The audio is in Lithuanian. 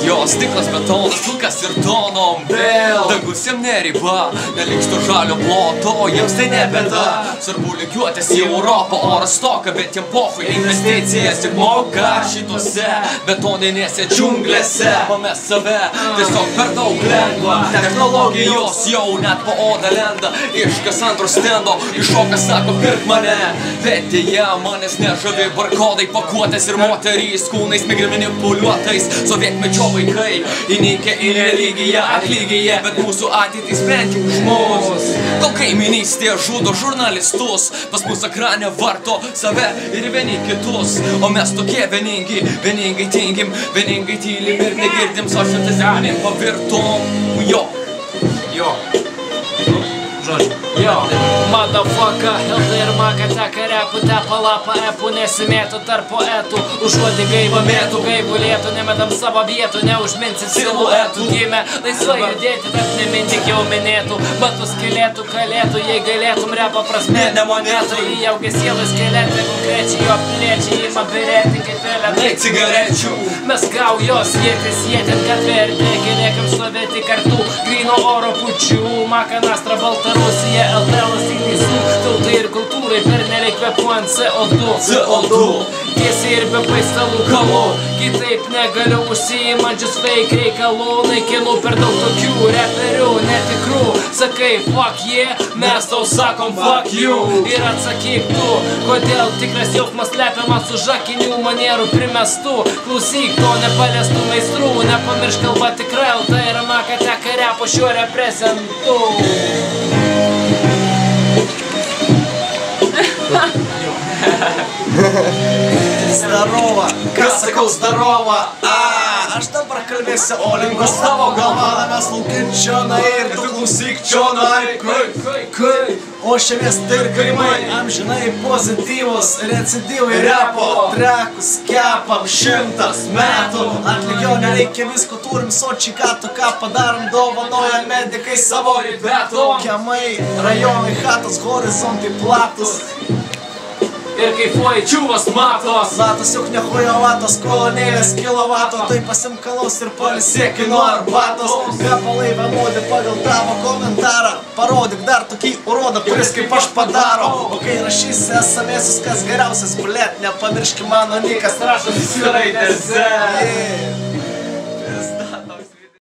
Jo, stiklas betonas, pilkas ir tonom vėl. Dangus jam neriba, neliks to žalio ploto, jiems tai nebėda. Svarbu lygiuotis į Europą, oras toka, bet jiem pochui investicijas tik moka. Šitose betoninėse džiunglėse pames save, tiesiog per daug lengva. Technologijos jau net po odą lenda, iš kas antro stendo, iššoka sako pirk mane. Bet jie manęs nežavi barkodai, pakuotės ir moterys, kūnais migri manipuliuotais. Sovietmečio vaikai įnikę į religiją, atlygiją, bet mūsų ateitį sprendžia už mus. Kol kaiminystė žudo žurnalistus, pas mus ekrane varto save ir vieni kitus. O mes tokie vieningi, vieningai tingim, vieningai tylim ir negirdim, so šimtas žmonėm pavirtom. Jo. Yo, motherfucker, Hilda ir Maka teka repų, tepa lapą epų, nesimėtų tarp poetų. Užuoti gaivą mėtų, gaivų lėtų, nemetam savo vietų, neužminsit siluetų. Gimė laisvai judėti, bet nemintik jau minėtų. Batus skilėtų, kalėtų, jei galėtum repą prasmė nemonetų. Įaugė sielą skeletą, konkrečiai jo piliečiai ima birėti kaip eletai cigarečių. Mes gaujos jėtis, jėtin gatvė ir dėkė, liekam stovėti kartu. Gryno oro pučių, Maka Nastra Baltarusija, LTL'as tik teisų, tautai ir kultūrai pernelyg kvepuojant CO2. Tiesiai ir be paistalų kalų, kitaip negaliu užsiimančius fake reikalų. Naikinu per daug tokių reperių netikrų. Sakai fuck yeah, mes tau sakom fuck you. Ir atsakyk tu, kodėl tikras jausmas slepiamas už akinių manierų primestų. Klausyk to nepaliestų meistrų, nepamiršk kalba tikrai, LT ir Maka teka repo šiuo reprezentu. Zdarova, kas sakau zdarova? Aš dabar kalbėsiu Olingos tavo galva. Mes laukin čionai ir tu klausyk čionai. O šiamės tai ir kaimai amžinai pozityvus, recidyvai repo trekus kepam 100 metų. Atlikio nereikia visko, turim sočiai ką padarom, dovanoja medikai savo ribetų. Kiemai, rajonai, chatos, horizontai platus. Ir kaifuoji čiūvas matos. Latas juk nehujavatos, kolonėlės kilovato. Tai pasimk kalaus ir palisėki nuo arbatos. Kvepalai vienodi pagal tavo komentarą. Parodyk dar tokį urodą, kuris kaip aš padaro. O kai rašysi esamėsius, kas geriausias, blet, nepamirški mano nikas rašosi raidėse.